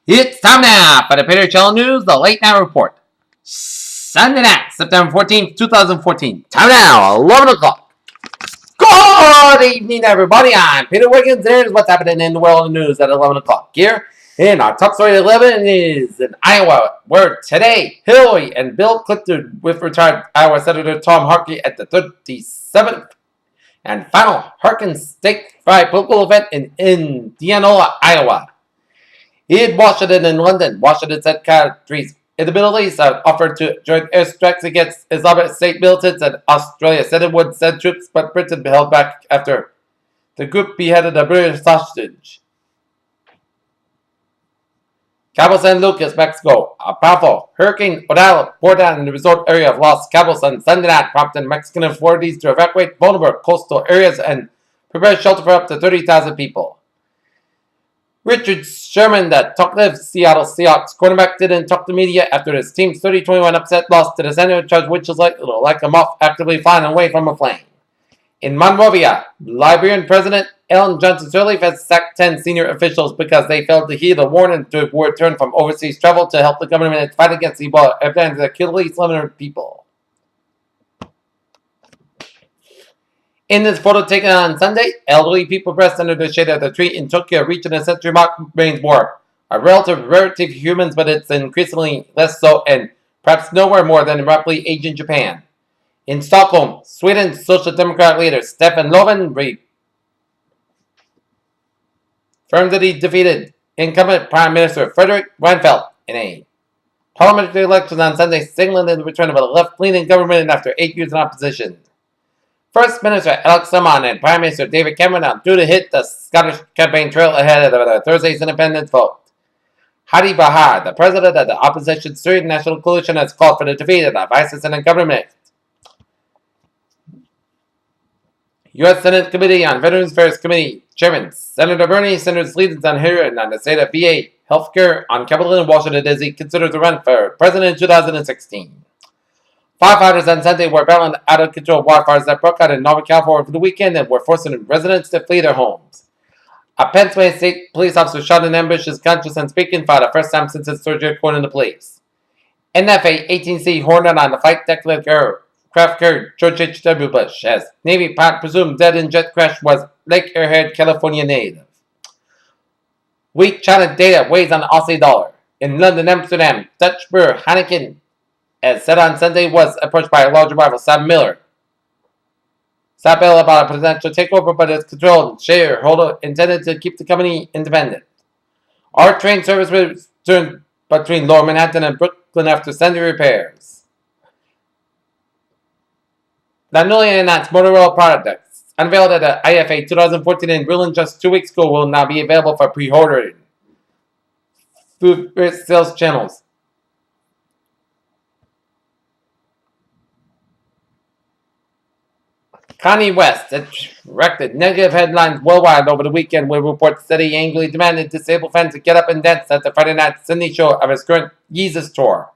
It's time now for the Peter Channel News, the Late Night Report. Sunday night, September 14th, 2014. Time now, 11 o'clock. Good evening, everybody. I'm Peter Wiggins, and here's what's happening in the world of news at 11 o'clock. Here, in our top story at 11 is in Iowa, where today, Hillary and Bill Clinton with retired Iowa Senator Tom Harkey at the 37th and final Harkin statewide political event in Indianola, Iowa. In Washington and London, Washington said countries in the Middle East have offered to join airstrikes against Islamic State militants, and Australia said it would send troops, but Britain held back after the group beheaded a British hostage. Cabo San Lucas, Mexico. A powerful Hurricane Odal poured down in the resort area of Los Cabos on Sunday night, prompting Mexican authorities to evacuate vulnerable coastal areas and prepare shelter for up to 30,000 people. Richard Sherman, the talkative Seattle Seahawks quarterback, didn't talk to media after his team's 30-21 upset loss to the Center Judge, which is like a moth actively flying away from a flame. In Monrovia, Liberian President Ellen Johnson Sirleaf has sacked 10 senior officials because they failed to heed a warning to return from overseas travel to help the government fight against Ebola epidemic that killed at least 100 people. In this photo taken on Sunday, elderly people pressed under the shade of the tree in Tokyo reaching a century-mark remains war. A relative rarity for humans, but it's increasingly less so and perhaps nowhere more than in rapidly aging Japan. In Stockholm, Sweden's Social Democrat leader Stefan Löfven confirmed that he defeated incumbent Prime Minister Fredrik Reinfeldt in a parliamentary election on Sunday, signaling the return of a left-leaning government after 8 years in opposition. First Minister Alex Salmond and Prime Minister David Cameron are due to hit the Scottish campaign trail ahead of Thursday's independence vote. Hadi Bahar, the president of the opposition Syrian National Coalition, has called for the defeat of the vice-president government. U.S. Senate Committee on Veterans Affairs Committee Chairman Senator Bernie Sanders leads on hearing on the state of VA healthcare on Capitol Hill in Washington as he considers a run for president in 2016. Firefighters on Sunday were battling out-of-control wildfires that broke out in Northern California for the weekend and were forcing residents to flee their homes. A Pennsylvania State police officer shot in ambush is conscious and speaking for the first time since his surgery, according to police. NFA 18C Hornet on the flight deck of craft carrier George H.W. Bush, as Navy pilot presumed dead in jet crash was Lake Airhead, California native. Weak China data weighs on the Aussie dollar. In London, Amsterdam, Dutch brewer Heineken, as said on Sunday, was approached by a larger rival, Sam Miller. Sam Miller about a potential takeover, but its controlled shareholder intended to keep the company independent. Our train service returned between Lower Manhattan and Brooklyn after Sunday repairs. The newly announced Motorola products unveiled at the IFA 2014 in Berlin just 2 weeks ago will now be available for pre-ordering through sales channels. Kanye West attracted negative headlines worldwide over the weekend with reports that he angrily demanded disabled fans to get up and dance at the Friday night Sydney show of his current Yeezus tour.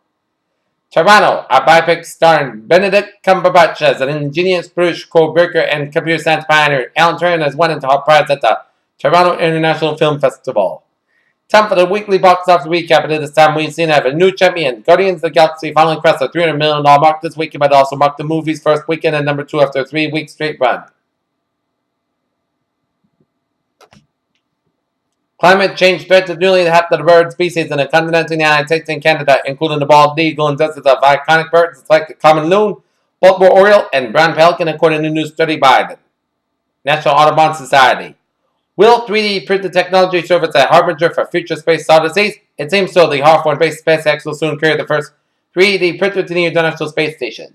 Toronto, a biopic starring Benedict Cumberbatch as an ingenious British co-breaker and computer science pioneer, Alan Turing has won into top prize at the Toronto International Film Festival. Time for the weekly box office recap, and at this time we've seen have a new champion. Guardians of the Galaxy finally crossed the $300 million mark this weekend, but also marked the movie's first weekend at number 2 after a 3-week straight run. Climate change threatens nearly half of the bird species in the continental United States and Canada, including the bald eagle and dozens of iconic birds like the common loon, Baltimore oriole, and brown pelican, according to a new study by the National Audubon Society. Will 3D printed technology serve as a harbinger for future space odysseys? It seems so. The Hawthorne-based SpaceX will soon carry the first 3D printer to the International Space Station.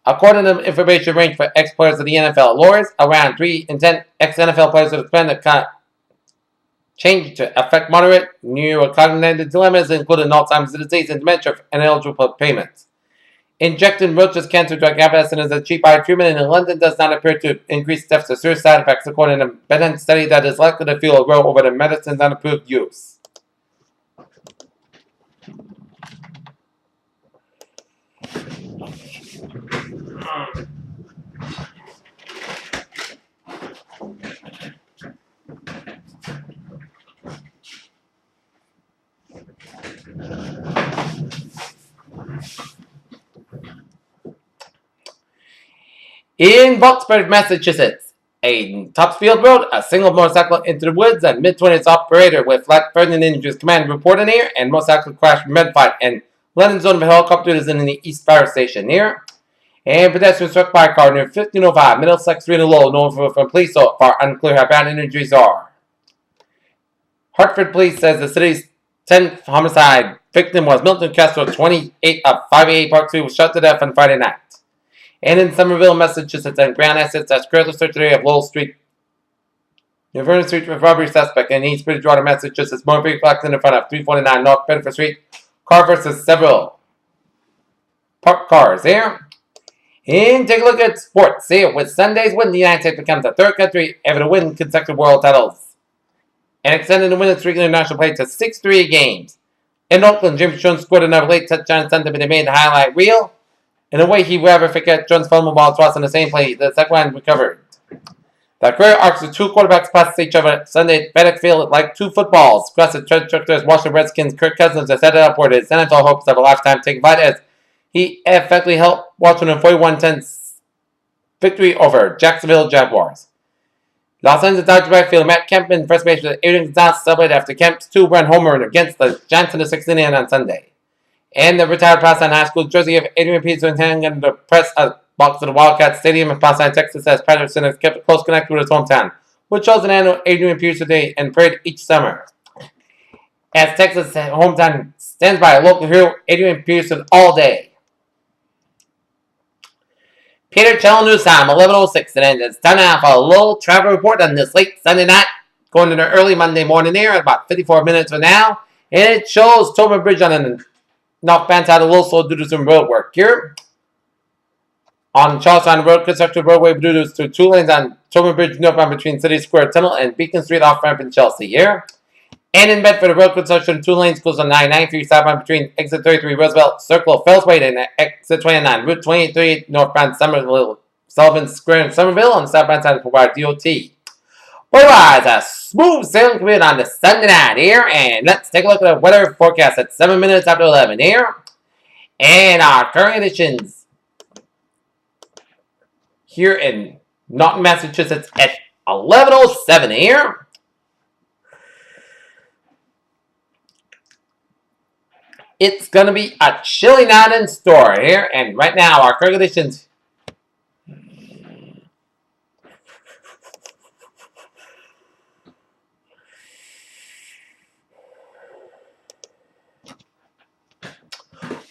According to information range for ex-players of the NFL, lawyers around 3 in 10 ex-NFL players will spend the change to affect moderate neurocognitive dilemmas, including Alzheimer's disease and dementia, and eligible payments. Injecting roaches cancer drug evidence as a cheap eye treatment in London does not appear to increase deaths or serious side effects, according to a Bennett study that is likely to fuel a growth over the medicine's unapproved use. In Boxford, Massachusetts, a Topsfield Road, a single motorcycle into the woods, and mid-20s operator with flat burning injuries command reported near, and motorcycle crash med-fight, and landing zone of helicopters in the East Fire Station near. And pedestrian struck by a car near 1505 Middlesex Street in Lowell, known from police so far unclear how bad injuries are. Hartford police says the city's 10th homicide victim was Milton Castro, 28 of 588 Park Street, was shot to death on Friday night. And in Somerville, Massachusetts, and Grand Assets, that's currently search area of Lowell Street, New Vernon Street with robbery suspect in East Bridgewater, Massachusetts. Motor vehicle accident in front of 349 North Bedford Street. Car versus several parked cars here. And take a look at sports here. With Sunday's win, the United States becomes the third country ever to win consecutive world titles, and extended the winning streak in international play to 6-3 games. In Oakland, James Jones scored another late touchdown Sunday, but they made the highlight reel. In a way, he would ever forget Jones' fumble ball twice on the same play. The second one recovered. The career arcs of two quarterbacks passed each other Sunday at FedEx Field like two footballs. Aggressive trajectories, Washington Redskins' Kirk Cousins has headed upward his NFL hopes of a lifetime take flight as he effectively helped Washington 41-10 victory over Jacksonville Jaguars. Los Angeles Dodgers backfield Matt Kemp in first base with Adrian Gonzalez celebrated after Kemp's two-run homer against the Giants in the 6th inning on Sunday. And the retired Pasadena High School jersey of Adrian Peterson hanging in the press box of the Wildcat Stadium in Pasadena, Texas, as Patterson has kept a close connection with his hometown, which shows an annual Adrian Peterson Day and parade each summer. As Texas' hometown stands by a local hero, Adrian Peterson, all day. Peter Channel News Time, 11:06, and it's time now for a little travel report on this late Sunday night, going to the early Monday morning here, about 54 minutes from now, and it shows Tobin Bridge on the northbound side a little slow due to some road work here. On Charlestown Road, construction roadway due to two lanes on Tobin Bridge northbound between City Square Tunnel and Beacon Street off-ramp in Chelsea here. And in Bedford, the road construction, two lanes goes on 99 southbound between exit 33 Roosevelt Circle, Fellsway, and exit 29, Route 23 northbound Somerville, Sullivan Square in Somerville on the southbound side of Provide DOT. Otherwise, a smooth sailing commute on the Sunday night here, and let's take a look at the weather forecast at 7 minutes after 11 here. And our current conditions here in Norton, Massachusetts at 11:07 here. It's going to be a chilly night in store here, and right now our current conditions.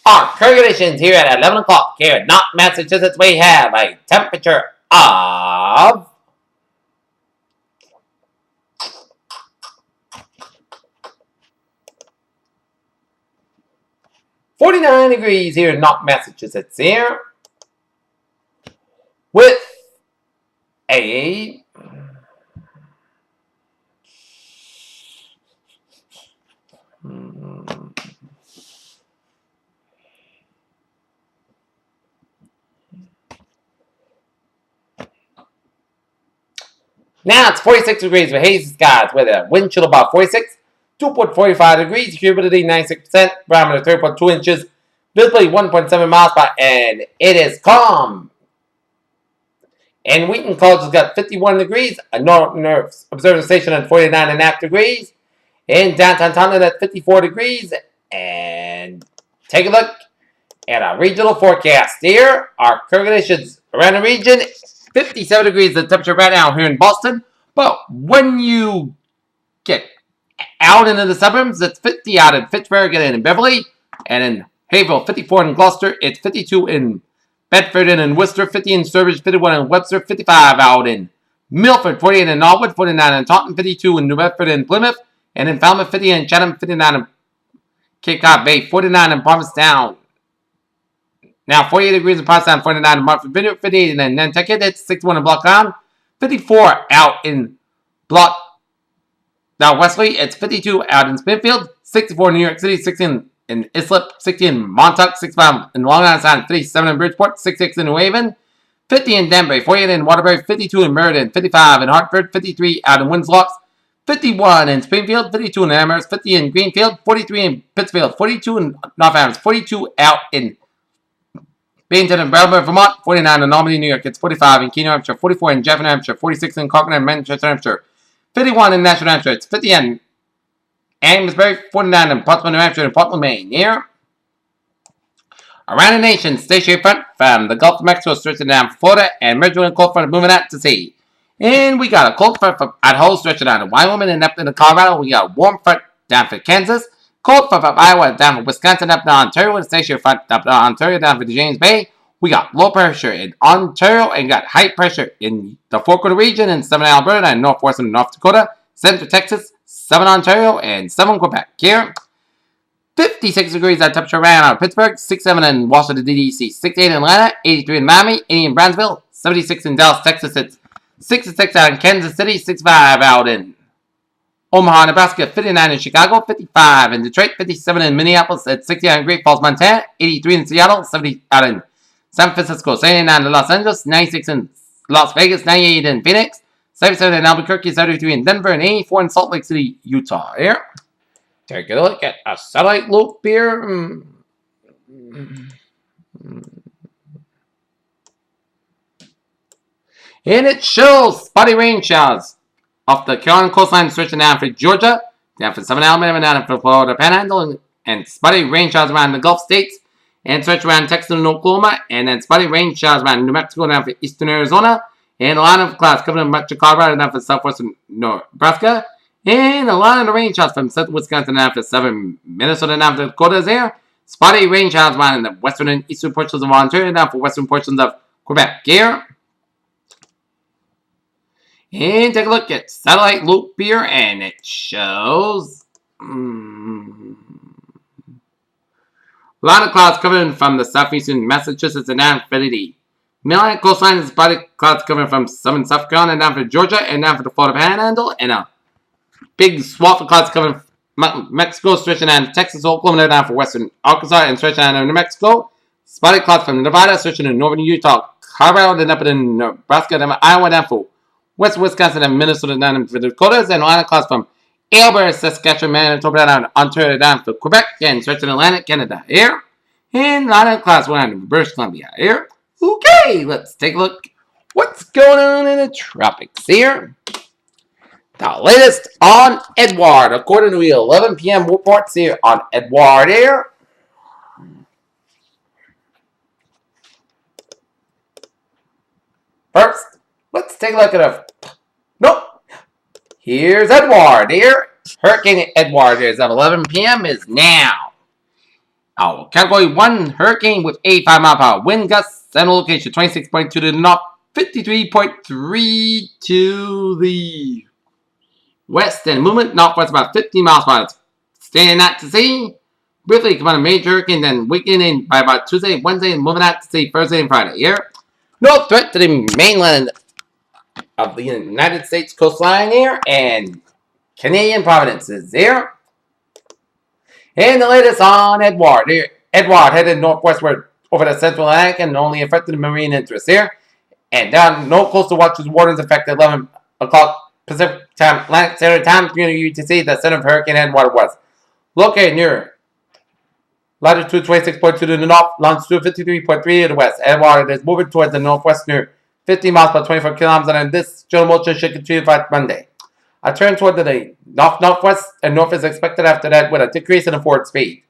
Our current conditions here at 11 o'clock here at Norton, Massachusetts, we have a temperature of 49 degrees here in Norton, Massachusetts here, with a now it's 46 degrees with hazy skies with a wind chill about 46. 2.45 degrees, humidity 96%, barometer 3.2 inches, visibility 1.7 miles per hour, and it is calm. And Wheaton College has got 51 degrees, a Northern Observation Station at 49.5 degrees, in downtown Taunton at 54 degrees, and take a look at our regional forecast here. Our current conditions around the region, 57 degrees the temperature right now here in Boston, but when you get out into the suburbs, it's 50 out in Fitchburg and in Beverly, and in Haverhill, 54 in Gloucester, it's 52 in Bedford and in Worcester, 50 in Sturbridge, 51 in Webster, 55 out in Milford, 48 in Norwood, 49 in Taunton, 52 in New Bedford and Plymouth, and in Falmouth, 50 in Chatham, 59 in Cape Cod Bay, 49 in Provincetown. Now 48 degrees in Provincetown, 49 in Martford Vineyard, 58 in Nantucket, it's 61 in Block Island, 54 out in Block Now, Wesley, it's 52 out in Springfield, 64 in New York City, 16 in Islip, 60 in Montauk, 65 in Long Island, 57 in Bridgeport, 66 in New Haven, 50 in Danbury, 48 in Waterbury, 52 in Meriden, 55 in Hartford, 53 out in Winslow, 51 in Springfield, 52 in Amherst, 50 in Greenfield, 43 in Pittsfield, 42 in North Adams, 42 out in Bainton and Brattleboro, Vermont, 49 in Normandy, New York, it's 45 in Keene, New Hampshire, 44 in Jeff, New Hampshire, 46 in Concord and Manchester, New Hampshire, 51 in Nashville, New Hampshire, it's 50 in Amesbury, 49 in Portsmouth, New Hampshire, and Portland, Maine. Here, around the nation, stationary front from the Gulf of Mexico, stretching down Florida, and merging with a cold front moving out to sea. And we got a cold front from Idaho, stretching down to Wyoming and up into Colorado. We got a warm front down for Kansas, cold front from Iowa down for Wisconsin, up to Ontario, and stationary front up to Ontario down for the James Bay. We got low pressure in Ontario and got high pressure in the Four Quarter region in southern Alberta and northwestern North Dakota, central Texas, southern Ontario, and southern Quebec. Here, 56 degrees at temperature around out of Pittsburgh, 67 in Washington, D.C., 68 in Atlanta, 83 in Miami, 80 in Brownsville, 76 in Dallas, Texas, it's 66 out in Kansas City, 65 out in Omaha, Nebraska, 59 in Chicago, 55 in Detroit, 57 in Minneapolis, at 60 out in Great Falls, Montana, 83 in Seattle, 70 out in San Francisco, 79 in Los Angeles, 96 in Las Vegas, 98 in Phoenix, 77 in Albuquerque, 73 in Denver, and 84 in Salt Lake City, Utah. Here, take a look at a satellite loop here. And it shows spotty rain showers off the Carolina coastline, stretching down for Georgia, down for southern Alabama, down for Florida Panhandle, and spotty rain showers around the Gulf states, and stretch around Texas and Oklahoma, and then spotty rain showers around New Mexico, down for eastern Arizona, and a lot of clouds covering much of Colorado, down for southwestern Nebraska, and a lot of the rain showers from southern Wisconsin, down for southern Minnesota, down for Dakotas there. Spotty rain showers around the western and eastern portions of Ontario, down for western portions of Quebec here. And take a look at satellite loop here, and it shows a lot of clouds coming from the southeastern Massachusetts and down for the Mid-Atlantic coastline. Is spotty clouds coming from southern South Carolina down for Georgia and down for the Florida Panhandle, and a big swath of clouds coming from Mexico, stretching down Texas, Oklahoma, down for western Arkansas, and stretching down New Mexico. Spotty clouds from Nevada, stretching in northern Utah, Colorado, then up in Nebraska, down Iowa, down for west Wisconsin and Minnesota, down for the Dakotas, and a lot of clouds from Alberta, Saskatchewan, Manitoba, down Ontario, down for Quebec, and stretching Atlantic Canada here. And a lot of clouds around British Columbia here. Okay, let's take a look what's going on in the tropics here. The latest on Edward, according to the 11 p.m. reports here on Edward here. First, let's take a look at a... Nope. Here's Edward here. Hurricane Edward here is at 11 p.m. is now. Our Category 1 hurricane with 85 mile per hour wind gusts and location 26.2 to the north, 53.3 to the west, and movement northwest about 15 miles per hour. Standing out to sea. Briefly come on a major hurricane, then weakening by about Tuesday, Wednesday, and moving out to sea Thursday and Friday here. No threat to the mainland of the United States coastline here, and Canadian provinces here. And the latest on Edward here. Edward headed northwestward over the central Atlantic and only affected the marine interests here. And down no coastal watches warnings affected 11 o'clock Pacific time, Atlantic Standard Time, 300 UTC. The center of Hurricane Edward was located near latitude 26.2 to the north, longitude 53.3 to the west. Edward is moving towards the northwest near 50 miles per 24 kilometers, and this general motion should continue by Monday. A turn toward the north-northwest and north is expected after that, with a decrease in the forward speed.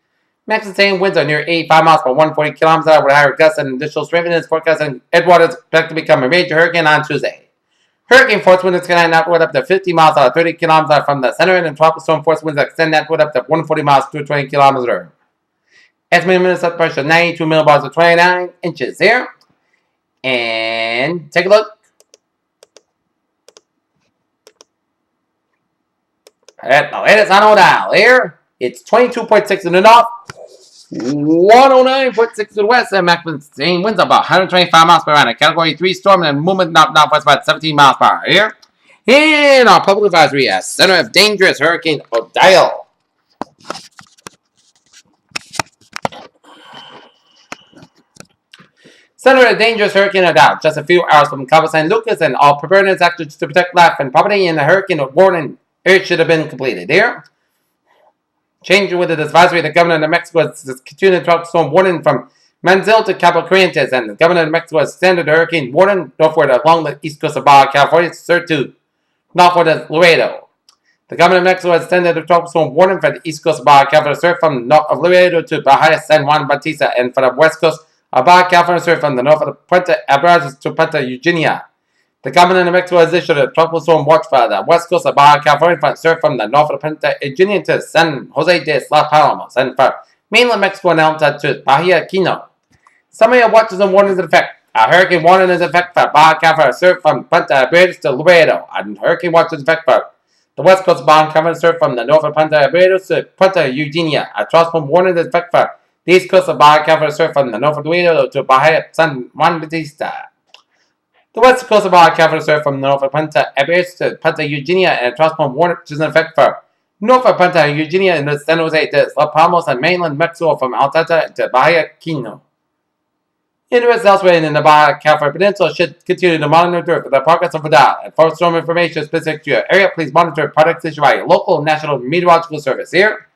Max sustained winds are near 85 miles per 140 kilometers with higher gusts and additional strength in its forecast, and Edward is expected to become a major hurricane on Tuesday. Hurricane force winds extend outward up to 50 miles or 30 kilometers from the center, and tropical storm force winds extend outward up to 140 miles to 20 kilometers. Estimated minimum pressure 92 millibars or 29 inches here. And take a look at the latest on O'Dial here. It's 22.6 in the north, 109.6 to the west, and maximum sustained winds about 125 miles per hour. A Category 3 storm and movement northwest about 17 miles per hour here. And our public advisory as center of dangerous Hurricane O'Dial. Center of dangerous Hurricane O'Dial, just a few hours from Cabo San Lucas, and all preparedness actions to protect life and property in the hurricane warning it should have been completed here. Changing with the advisory, the governor of New Mexico has continued tropical storm warning from Manzil to Cabo Corrientes, and the governor of Mexico has extended the hurricane warning northward along the east coast of Baja California, surge to northward of Laredo. The governor of Mexico has extended the tropical storm warning for the east coast of Baja California, surge from north of Laredo to Bahia San Juan Bautista, and for the west coast of Baja California, surge from the north of Puerto Abrazos to Puerto Eugenia. The governor of Mexico has issued a tropical storm watch for the west coast of Baja California, surge from the north of Puerto Eugenia to San Jose de Las Palmas, and for mainland Mexico and altitude to Bahia Quino. Summary of watches and warnings in effect. A hurricane warning is in effect for Baja California, surge from Punta Arenas to Laredo. And hurricane watch is in effect for the west coast of Baja California, surge from the north of Punta Arenas to Puerto Eugenia. A tropical warning is in effect for the east coast of Baja California, surge from the north of Laredo to Bahia San Juan Bautista. The west coast of Baja California, surge from the north of Punta Arenas to Puerto Eugenia, and a tropical warning is in effect for north of Puerto Eugenia and San Jose de Las Palmas and mainland Mexico from Altata to Bahia Quino. Interests elsewhere in the Baja California Peninsula should continue to monitor for the progress of Vidal. And for storm information specific to your area, please monitor products issued by your local National Meteorological Service here.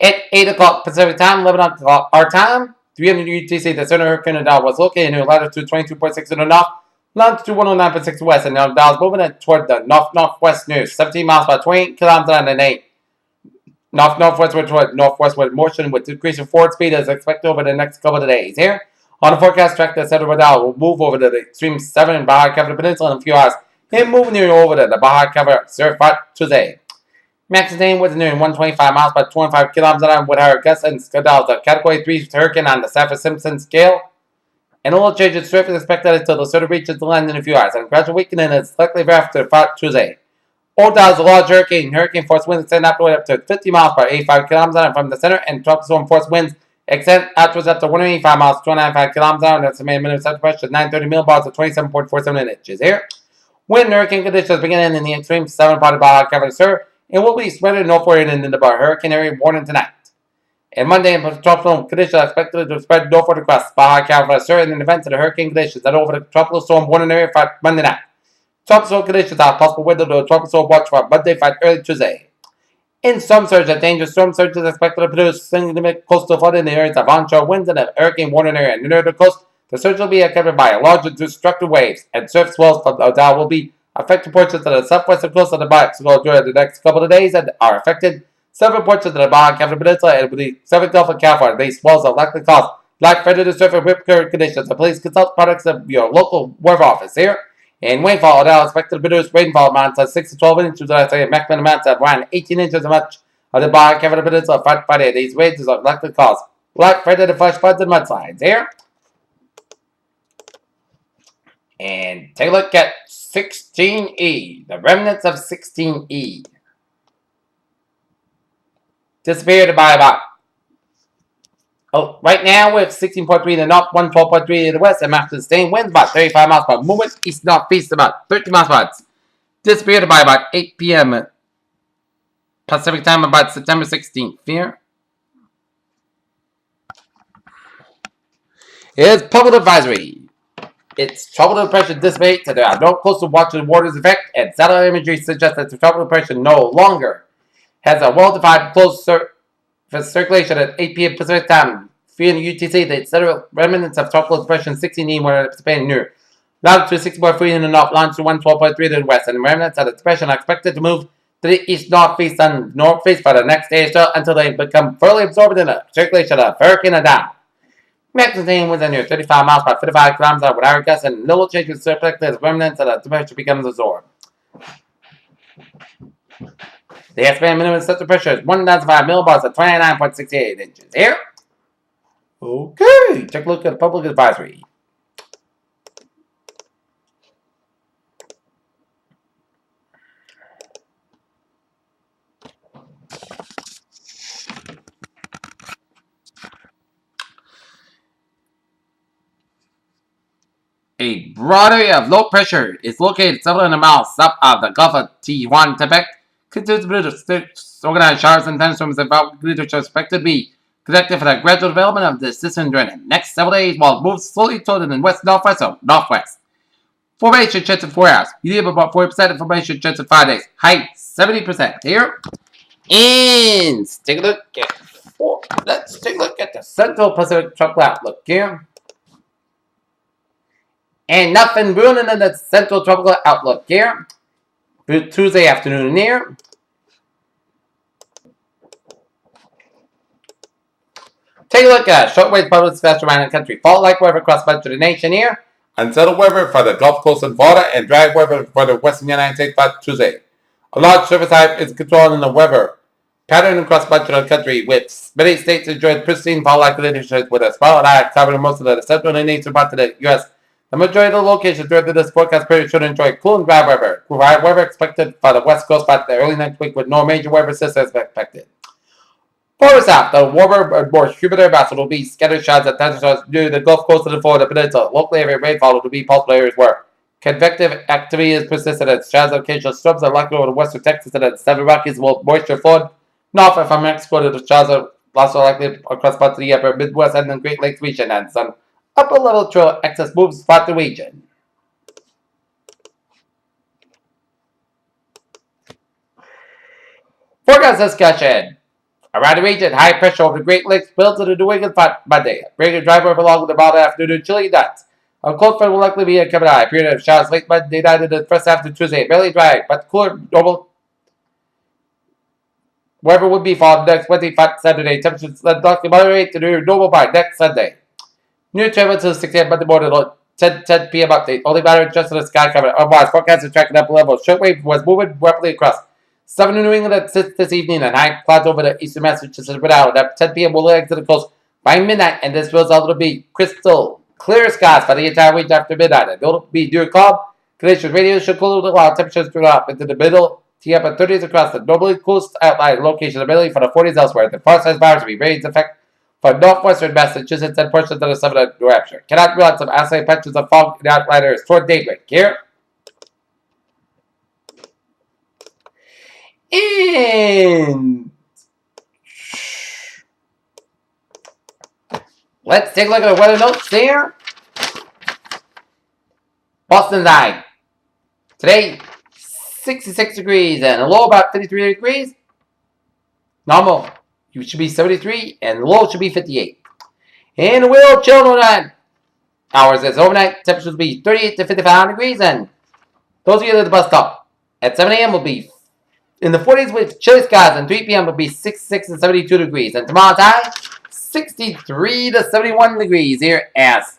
At 8 o'clock Pacific Time, 11 o'clock our time, 300 UTC, the center of Hurricane Vidal was located near latitude 22.6 in the north, longitude 109.6 west, and now Vidal is moving toward the north-northwest near 17 miles by 28 kilometers an hour. North-northwestward toward northwestward motion with decreasing forward speed is expected over the next couple of days. Here, on the forecast track, the center of Vidal will move over to the extreme 7 in Baja California Peninsula in a few hours, and move near over to the Baja California surf Tuesday. Maximum was near 125 miles by 25 kilometers an hour with her gusts and Vidal, the Category 3 hurricane on the Saffir-Simpson scale. And a little change in strength is expected until the center reaches the land in a few hours, and gradual weakening is likely after Tuesday. Odal is a large hurricane. Hurricane force winds extend upward up to 50 miles per 85 kilometers an hour from the center, and tropical storm force winds extend outwards up to 185 miles per 295 kilometers an hour. That's the minimum center pressure 930 millibars to 27.47 inches. Here, wind hurricane conditions beginning in the extreme southern part of Baja California Sur, and will be spread northward into the hurricane area warning tonight. And Monday, tropical conditions are expected to spread northward across Baja California Sur in the event of the hurricane conditions that over the tropical storm warning area for Monday night. Tropical conditions are possible window to a tropical storm watch for Monday fight early Tuesday. In storm surge, a dangerous storm surge is expected to produce significant coastal flooding in the areas of onshore winds and a hurricane warning area near the coast. The surge will be accompanied by large and destructive waves, and surf swells from the Odal will be affected portions of the southwestern coast of the Mexico during the next couple of days and are affected several portions of the Baja California Peninsula and the Pacific Gulf of California. These swells are likely cause like further to surf and whip current conditions. So please consult products of your local weather office here. And rainfall, Odal expected to produce rainfall amounts of 6 to 12 inches, maximum amounts of around 18 inches of much of the Baja California Peninsula Friday. These ranges are likely to cause like further to flash floods and mudslides here. And take a look at 16E, the remnants of 16E. Disappeared by about, right now we're 16.3 in the north, 112.3 in the west, and maps the same winds about 35 miles per movement, east northeast about 13 miles per hour. Disappeared by about 8 p.m. Pacific time about September 16th. Here is public advisory. It's tropical depression dissipates, and there are no coastal waters waters effect, and satellite imagery suggests that the tropical depression no longer has a well-defined closed surface circulation at 8 p.m. Pacific time. Via UTC, the settled remnants of tropical depression 16E were anticipated near latitude 6.3 in the north, longitude 112.3 in the west, and the remnants of the depression are expected to move to the east-northeast and northeast for the next day or so until they become fully absorbed in the circulation of Hurricane Odal. Maximum winds near 35 miles per 55 kilometers an hour with air gusts, and little change in surface as remnants of the depression becomes absorbed. The estimated minimum central pressure is 1,005 millibars at 29.68 inches. Here. Okay, take a look at the public advisory. A broad area of low pressure is located several hundred miles south of the Gulf of Tehuantepec. Continues to produce organized showers and thunderstorms that are expected to be projected for the gradual development of the system during the next several days while it moves slowly toward the west-northwest or northwest. Formation chance in 4 hours. Medium about 40%, and formation chance in 5 days. Height 70%. Here. And take a look at Let's take a look at the Central Pacific Tropical Outlook here. And nothing ruining in the Central Tropical Outlook here. Tuesday afternoon here. Take a look at shortwave public special around the country. Fault-like weather across much of the nation here. Unsettled weather for the Gulf Coast and Florida, and dry weather for the western United States by Tuesday. A large surface type is controlling the weather pattern across much of the country, with many states enjoying pristine fall-like conditions with a spotlight eye covering most of the central and eastern parts of the U.S. The majority of the locations during this forecast period should enjoy cool and dry weather. Dry weather expected for the west coast by the early next week, with no major weather systems expected. Further south, the warmer and more humid air mass will be scattered showers and thunderstorms near the Gulf Coast of the Florida Peninsula. Locally, heavy rainfall will be possible areas where convective activity is persistent and showers and occasional storms are likely over western Texas and the Southern Rockies, will moisture flood north from Mexico to the showers are also likely across parts of the upper Midwest and the Great Lakes region, and some upper level trail excess moves throughout the region. Forecast discussion. Around the region, high pressure over the Great Lakes builds into the New England Monday. Bring a driver along with the mild afternoon chilly nights. A cold front will likely be a coming high. Period of showers late Monday night into the first half of Tuesday. Barely dry, but cooler, normal. Weather would be fall next Wednesday, Saturday. Temperatures likely moderate to near normal by next Sunday. New travel to 6 a.m. Monday morning, 10 p.m. update. Only matter just in the sky cover. Otherwise, forecast is tracking up level. Shortwave was moving rapidly across. 7 in New England at 6 this evening, and high clouds over the eastern Massachusetts and out. At 10 p.m. will exit the coast by midnight, and this feels out to be crystal clear skies for the entire week after midnight. It will be near calm. Conditions radios should cool the while temperatures drop into the middle to upper 30s across the normally coast outlying location ability for the 40s elsewhere. The far-sized virus will be rains effect for northwestern Massachusetts and portions of the southern New Hampshire. Cannot rule out some isolated patches of fog in outliners toward daybreak. Here. And let's take a look at the weather notes there. Boston's high. Today, 66 degrees and a low about 53 degrees. Normal, you should be 73 and the low should be 58. And the will chill overnight. Hours is overnight. Temperatures will be 38 to 55 degrees, and those of you at the bus stop at 7 a.m. will be in the 40s with chilly skies, and 3 p.m. will be 66 and 72 degrees. And tomorrow's high, 63 to 71 degrees here as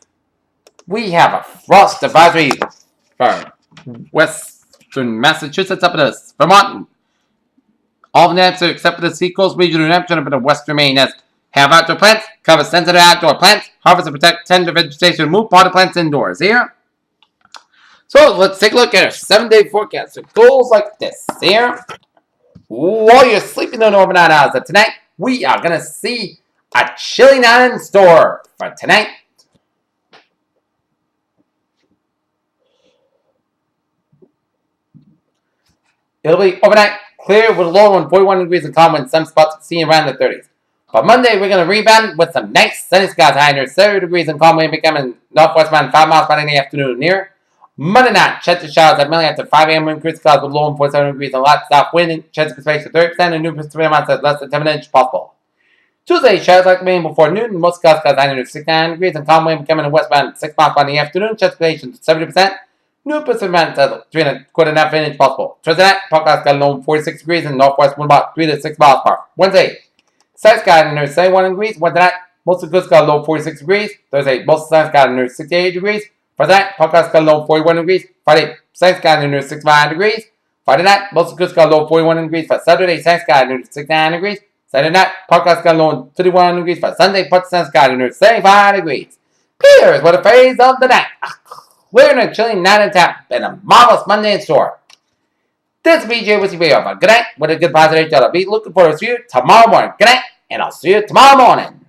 we have a frost advisory for western Massachusetts up in the Vermont. All of New Hampshire except for the seacoast region of New Hampshire up in the western Maine as have outdoor plants, cover sensitive outdoor plants, harvest and protect tender vegetation, move potted plants indoors here. So let's take a look at our 7-day forecast. It goes like this here. While you're sleeping on overnight hours of tonight, we are going to see a chilly night in store for tonight. It'll be overnight clear with a low on 41 degrees and calm with some spots seen around the 30s. But Monday, we're going to rebound with some nice sunny skies high near 70 degrees and calm wind becoming northwest around 5 miles by in the afternoon near. Monday night, chance of showers at mainly after 5 a.m. increased clouds with low on 47 degrees and a lot south wind, chance of precipitation 30% and new precipitation amounts at less than 10 inches possible. Tuesday, showers likely being before noon, and most clouds high near 69 degrees and calm wind becoming westbound 6 miles by in the afternoon, chance of precipitation 70%, new precipitation amounts at 3.25 inches possible. Thursday night, forecast got a low on 46 degrees and northwest wind about 3 to 6 miles per hour. Wednesday, sunny sky near 71 degrees. Wednesday night, most of the good got a low 46 degrees. Thursday, most of the sunny sky near 68 degrees. Friday night, forecast got a low 41 degrees. Friday, sunny sky near 65 degrees. Friday night, most of the good got a low 41 degrees. For Saturday, sunny sky near 69 degrees. Saturday night, forecast got a low 31 degrees. For Sunday, part sunny sky near 75 degrees. Here's what a phrase of the night. Clear and chilly night and tap, and a marvelous Monday in store. This is BJ with you for good night with a good positive. I'll be looking forward to you tomorrow morning. Good night, and I'll see you tomorrow morning.